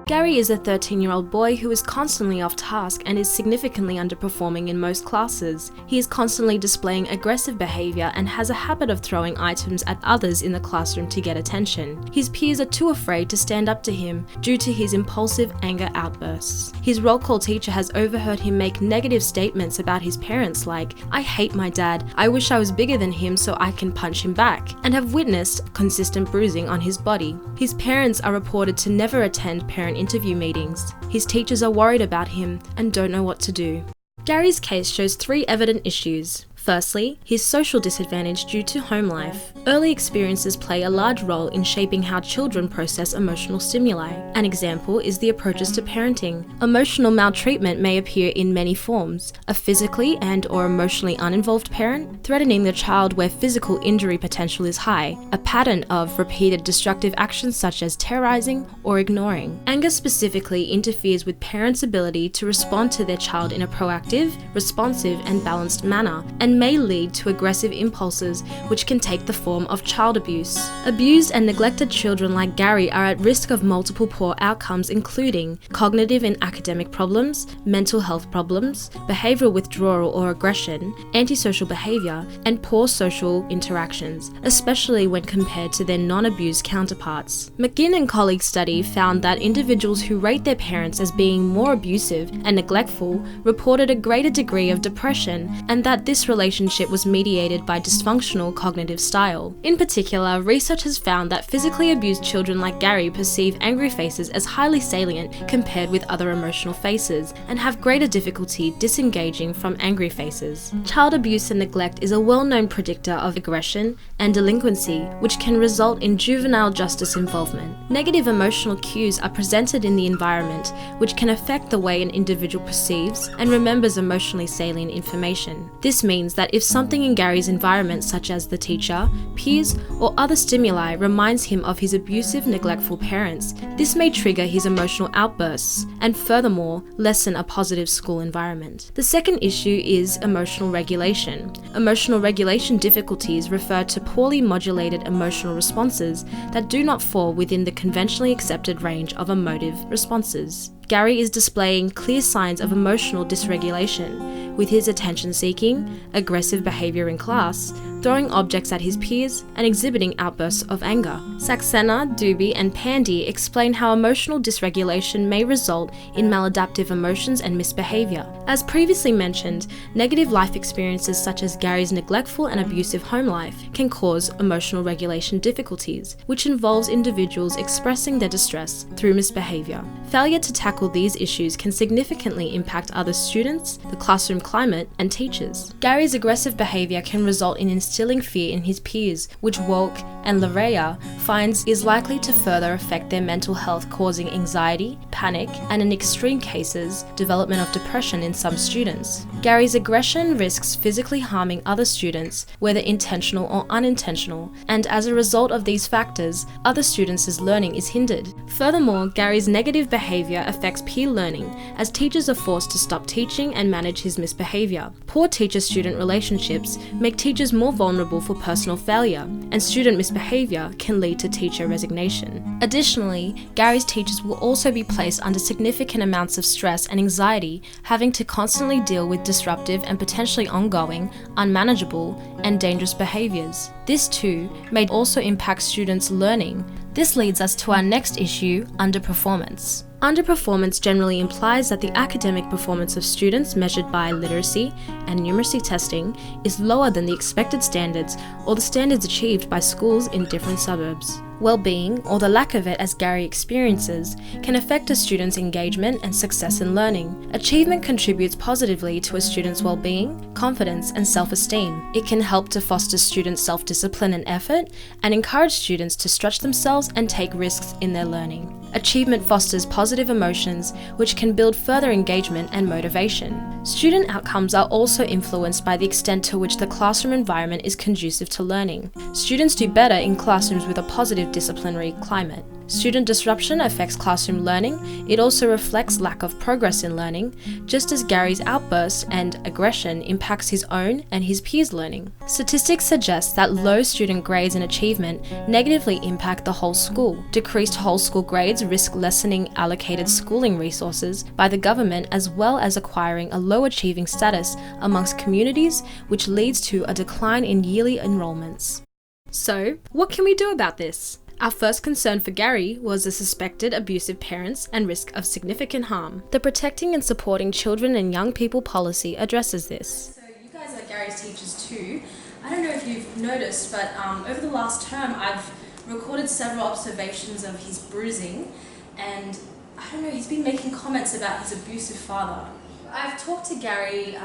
Gary is a 13-year-old boy who is constantly off task and is significantly underperforming in most classes. He is constantly displaying aggressive behavior and has a habit of throwing items at others in the classroom to get attention. His peers are too afraid to stand up to him due to his impulsive anger outbursts. His roll call teacher has overheard him make negative statements about his parents like, "I hate my dad, I wish I was bigger than him so I can punch him back," and have witnessed consistent bruising on his body. His parents are reported to never attend parent interview meetings. His teachers are worried about him and don't know what to do. Gary's case shows 3 evident issues. Firstly, his social disadvantage due to home life. Early experiences play a large role in shaping how children process emotional stimuli. An example is the approaches to parenting. Emotional maltreatment may appear in many forms: a physically and/or emotionally uninvolved parent, threatening the child where physical injury potential is high, a pattern of repeated destructive actions such as terrorizing or ignoring. Anger specifically interferes with parents' ability to respond to their child in a proactive, responsive, and balanced manner, and may lead to aggressive impulses which can take the form of child abuse. Abused and neglected children like Gary are at risk of multiple poor outcomes, including cognitive and academic problems, mental health problems, behavioral withdrawal or aggression, antisocial behavior, and poor social interactions, especially when compared to their non-abused counterparts. McGinn and colleagues' study found that individuals who rate their parents as being more abusive and neglectful reported a greater degree of depression, and that this relationship was mediated by dysfunctional cognitive style. In particular, research has found that physically abused children like Gary perceive angry faces as highly salient compared with other emotional faces, and have greater difficulty disengaging from angry faces. Child abuse and neglect is a well-known predictor of aggression and delinquency, which can result in juvenile justice involvement. Negative emotional cues are presented in the environment, which can affect the way an individual perceives and remembers emotionally salient information. This means that if something in Gary's environment, such as the teacher, peers, or other stimuli, reminds him of his abusive, neglectful parents, this may trigger his emotional outbursts and furthermore lessen a positive school environment. The second issue is emotional regulation. Emotional regulation difficulties refer to poorly modulated emotional responses that do not fall within the conventionally accepted range of emotive responses. Gary is displaying clear signs of emotional dysregulation, with his attention-seeking, aggressive behavior in class, throwing objects at his peers, and exhibiting outbursts of anger. Saxena, Dubey, and Pandy explain how emotional dysregulation may result in maladaptive emotions and misbehavior. As previously mentioned, negative life experiences such as Gary's neglectful and abusive home life can cause emotional regulation difficulties, which involves individuals expressing their distress through misbehavior. Failure to tackle these issues can significantly impact other students, the classroom climate, and teachers. Gary's aggressive behavior can result in instilling fear in his peers, which Wolk and Larea finds is likely to further affect their mental health, causing anxiety, panic, and in extreme cases, development of depression in some students. Gary's aggression risks physically harming other students, whether intentional or unintentional, and as a result of these factors, other students' learning is hindered. Furthermore, Gary's negative behavior affects peer learning, as teachers are forced to stop teaching and manage his misbehavior. Poor teacher-student relationships make teachers more vulnerable for personal failure, and student misbehavior can lead to teacher resignation. Additionally, Gary's teachers will also be placed under significant amounts of stress and anxiety, having to constantly deal with disruptive and potentially ongoing, unmanageable, and dangerous behaviors. This too may also impact students' learning. This leads us to our next issue, underperformance. Underperformance generally implies that the academic performance of students measured by literacy and numeracy testing is lower than the expected standards or the standards achieved by schools in different suburbs. Well-being, or the lack of it as Gary experiences, can affect a student's engagement and success in learning. Achievement contributes positively to a student's well-being, confidence, and self-esteem. It can help to foster students' self-discipline and effort, and encourage students to stretch themselves and take risks in their learning. Achievement fosters positive emotions, which can build further engagement and motivation. Student outcomes are also influenced by the extent to which the classroom environment is conducive to learning. Students do better in classrooms with a positive disciplinary climate. Student disruption affects classroom learning. It also reflects lack of progress in learning, just as Gary's outburst and aggression impacts his own and his peers' learning. Statistics suggest that low student grades and achievement negatively impact the whole school. Decreased whole school grades risk lessening allocated schooling resources by the government, as well as acquiring a low achieving status amongst communities, which leads to a decline in yearly enrollments. So, what can we do about this? Our first concern for Gary was the suspected abusive parents and risk of significant harm. The Protecting and Supporting Children and Young People policy addresses this. So you guys are Gary's teachers too. I don't know if you've noticed, but over the last term I've recorded several observations of his bruising, and I don't know, he's been making comments about his abusive father. I've talked to Gary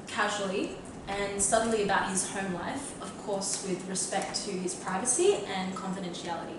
casually and subtly about his home life, of course with respect to his privacy and confidentiality.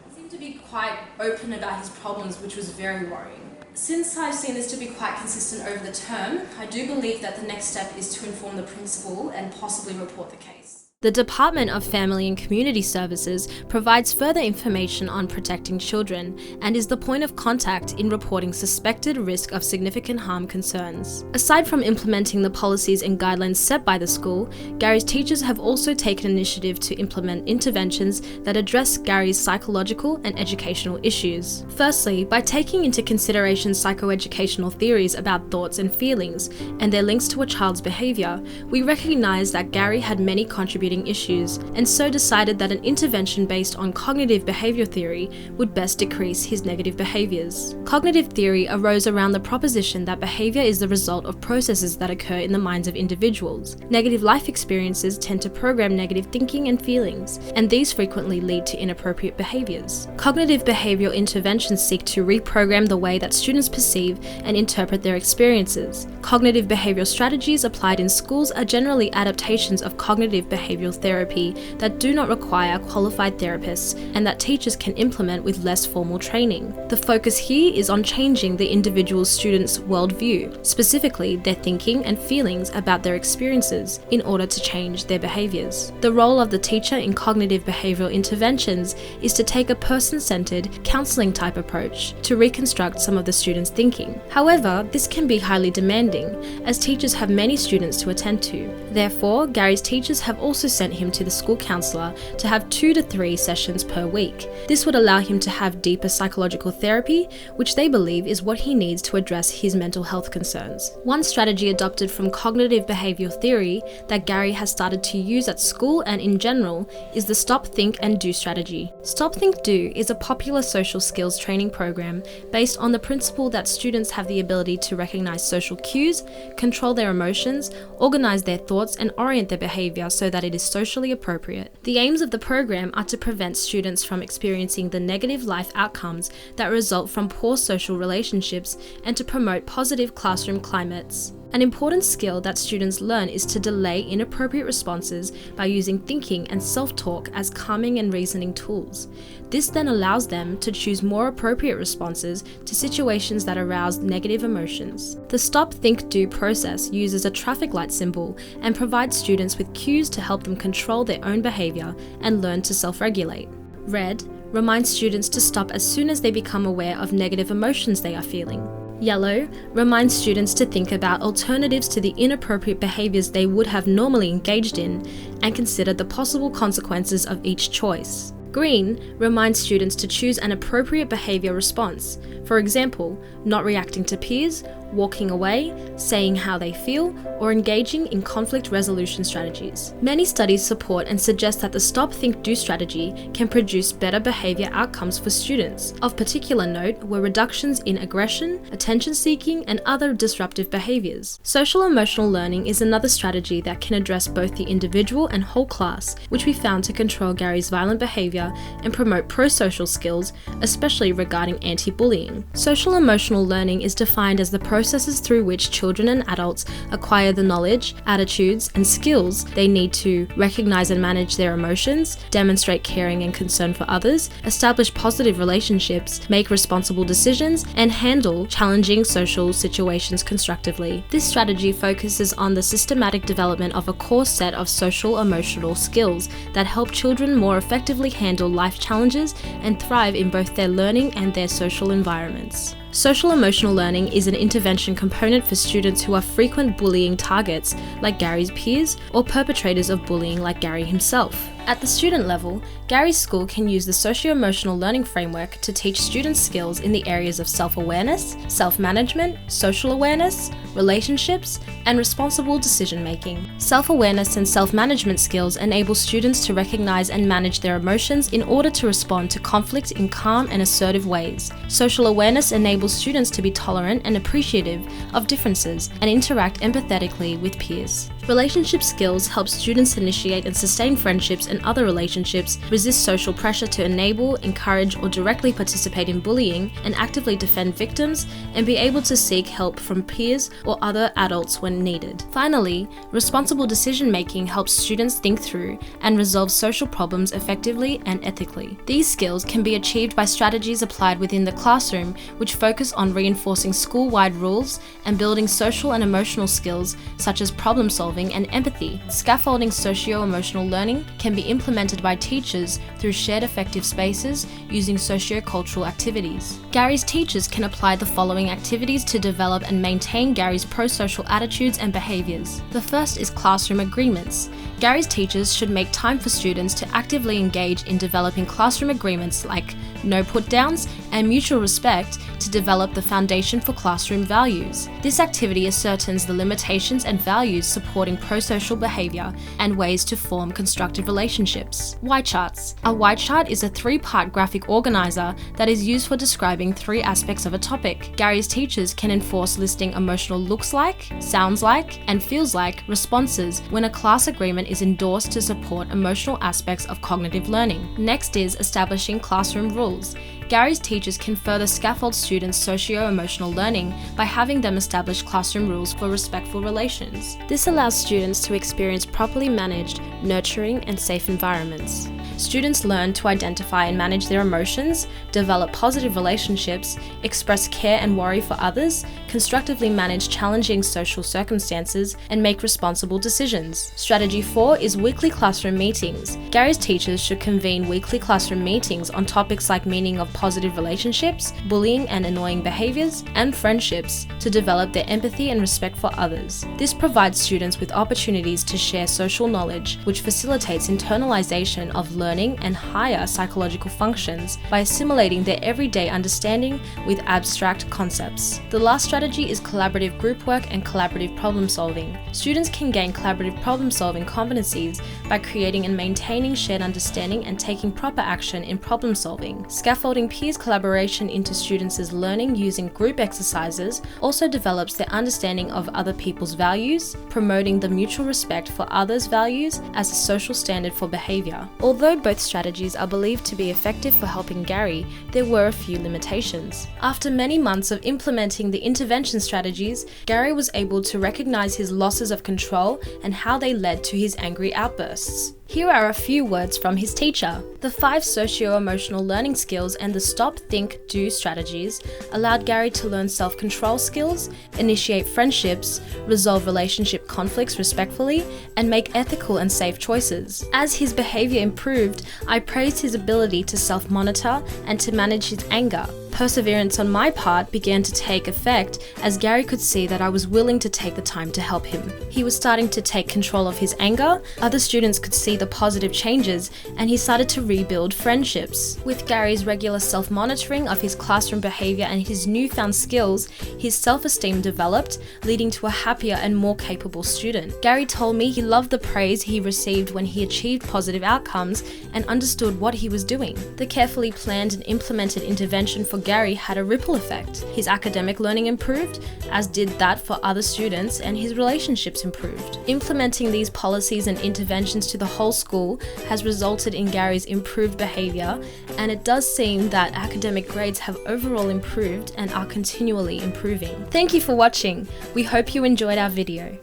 He seemed to be quite open about his problems, which was very worrying. Since I've seen this to be quite consistent over the term, I do believe that the next step is to inform the principal and possibly report the case. The Department of Family and Community Services provides further information on protecting children and is the point of contact in reporting suspected risk of significant harm concerns. Aside from implementing the policies and guidelines set by the school, Gary's teachers have also taken initiative to implement interventions that address Gary's psychological and educational issues. Firstly, by taking into consideration psychoeducational theories about thoughts and feelings and their links to a child's behavior, we recognize that Gary had many contributing issues, and so decided that an intervention based on cognitive behavior theory would best decrease his negative behaviors. Cognitive theory arose around the proposition that behavior is the result of processes that occur in the minds of individuals. Negative life experiences tend to program negative thinking and feelings, and these frequently lead to inappropriate behaviors. Cognitive behavioral interventions seek to reprogram the way that students perceive and interpret their experiences. Cognitive behavioral strategies applied in schools are generally adaptations of cognitive behavioral therapy that do not require qualified therapists and that teachers can implement with less formal training. The focus here is on changing the individual student's worldview, specifically their thinking and feelings about their experiences, in order to change their behaviors. The role of the teacher in cognitive behavioral interventions is to take a person-centered, counseling type approach to reconstruct some of the students' thinking. However, this can be highly demanding, as teachers have many students to attend to. Therefore, Gary's teachers have also sent him to the school counsellor to have 2 to 3 sessions per week. This would allow him to have deeper psychological therapy, which they believe is what he needs to address his mental health concerns. One strategy adopted from cognitive behavioural theory that Gary has started to use at school and in general is the Stop, Think and Do strategy. Stop, Think, Do is a popular social skills training program based on the principle that students have the ability to recognise social cues, control their emotions, organise their thoughts and orient their behaviour so that it is socially appropriate. The aims of the program are to prevent students from experiencing the negative life outcomes that result from poor social relationships and to promote positive classroom climates. An important skill that students learn is to delay inappropriate responses by using thinking and self-talk as calming and reasoning tools. This then allows them to choose more appropriate responses to situations that arouse negative emotions. The Stop, Think, Do process uses a traffic light symbol and provides students with cues to help them control their own behavior and learn to self-regulate. Red reminds students to stop as soon as they become aware of negative emotions they are feeling. Yellow reminds students to think about alternatives to the inappropriate behaviours they would have normally engaged in and consider the possible consequences of each choice. Green reminds students to choose an appropriate behaviour response, for example, not reacting to peers, walking away, saying how they feel, or engaging in conflict resolution strategies. Many studies support and suggest that the Stop, Think, Do strategy can produce better behaviour outcomes for students. Of particular note were reductions in aggression, attention seeking, and other disruptive behaviours. Social emotional learning is another strategy that can address both the individual and whole class, which we found to control Gary's violent behaviour and promote pro-social skills, especially regarding anti-bullying. Social emotional learning is defined as the process processes through which children and adults acquire the knowledge, attitudes, and skills they need to recognize and manage their emotions, demonstrate caring and concern for others, establish positive relationships, make responsible decisions, and handle challenging social situations constructively. This strategy focuses on the systematic development of a core set of social-emotional skills that help children more effectively handle life challenges and thrive in both their learning and their social environments. Social-emotional learning is an intervention component for students who are frequent bullying targets, like Gary's peers, or perpetrators of bullying like Gary himself. At the student level, Gary's school can use the socio-emotional learning framework to teach students skills in the areas of self-awareness, self-management, social awareness, relationships, and responsible decision-making. Self-awareness and self-management skills enable students to recognize and manage their emotions in order to respond to conflict in calm and assertive ways. Social awareness enables students to be tolerant and appreciative of differences and interact empathetically with peers. Relationship skills help students initiate and sustain friendships and other relationships, resist social pressure to enable, encourage, or directly participate in bullying, and actively defend victims, and be able to seek help from peers or other adults when needed. Finally, responsible decision-making helps students think through and resolve social problems effectively and ethically. These skills can be achieved by strategies applied within the classroom, which focus on reinforcing school-wide rules and building social and emotional skills such as problem-solving and empathy. Scaffolding socio-emotional learning can be implemented by teachers through shared effective spaces using socio-cultural activities. Gary's teachers can apply the following activities to develop and maintain Gary's pro-social attitudes and behaviors. The first is classroom agreements. Gary's teachers should make time for students to actively engage in developing classroom agreements like no put-downs and mutual respect to develop the foundation for classroom values. This activity ascertains the limitations and values supporting pro-social behavior and ways to form constructive relationships. Y charts. A Y chart is a three-part graphic organizer that is used for describing three aspects of a topic. Gary's teachers can enforce listing emotional looks like, sounds like, and feels like responses when a class agreement is endorsed to support emotional aspects of cognitive learning. Next is establishing classroom rules. Gary's teachers can further scaffold students' socio-emotional learning by having them establish classroom rules for respectful relations. This allows students to experience properly managed, nurturing, and safe environments. Students learn to identify and manage their emotions, develop positive relationships, express care and worry for others, constructively manage challenging social circumstances, and make responsible decisions. Strategy 4 is weekly classroom meetings. Gary's teachers should convene weekly classroom meetings on topics like meaning of positive relationships, bullying and annoying behaviors, and friendships to develop their empathy and respect for others. This provides students with opportunities to share social knowledge, which facilitates internalization of learning and higher psychological functions by assimilating their everyday understanding with abstract concepts. The last strategy is collaborative group work and collaborative problem solving. Students can gain collaborative problem solving competencies by creating and maintaining shared understanding and taking proper action in problem solving. Scaffolding peers collaboration into students' learning using group exercises also develops their understanding of other people's values, promoting the mutual respect for others' values as a social standard for behavior. Although both strategies are believed to be effective for helping Gary, there were a few limitations. After many months of implementing the intervention strategies, Gary was able to recognize his losses of control and how they led to his angry outbursts. Here are a few words from his teacher. The 5 socio-emotional learning skills and the stop, think, do strategies allowed Gary to learn self-control skills, initiate friendships, resolve relationship conflicts respectfully, and make ethical and safe choices. As his behavior improved, I praised his ability to self-monitor and to manage his anger. Perseverance on my part began to take effect as Gary could see that I was willing to take the time to help him. He was starting to take control of his anger, other students could see the positive changes, and he started to rebuild friendships. With Gary's regular self-monitoring of his classroom behavior and his newfound skills, his self-esteem developed, leading to a happier and more capable student. Gary told me he loved the praise he received when he achieved positive outcomes and understood what he was doing. The carefully planned and implemented intervention for Gary had a ripple effect. His academic learning improved, as did that for other students, and his relationships improved. Implementing these policies and interventions to the whole school has resulted in Gary's improved behaviour, and it does seem that academic grades have overall improved and are continually improving. Thank you for watching. We hope you enjoyed our video.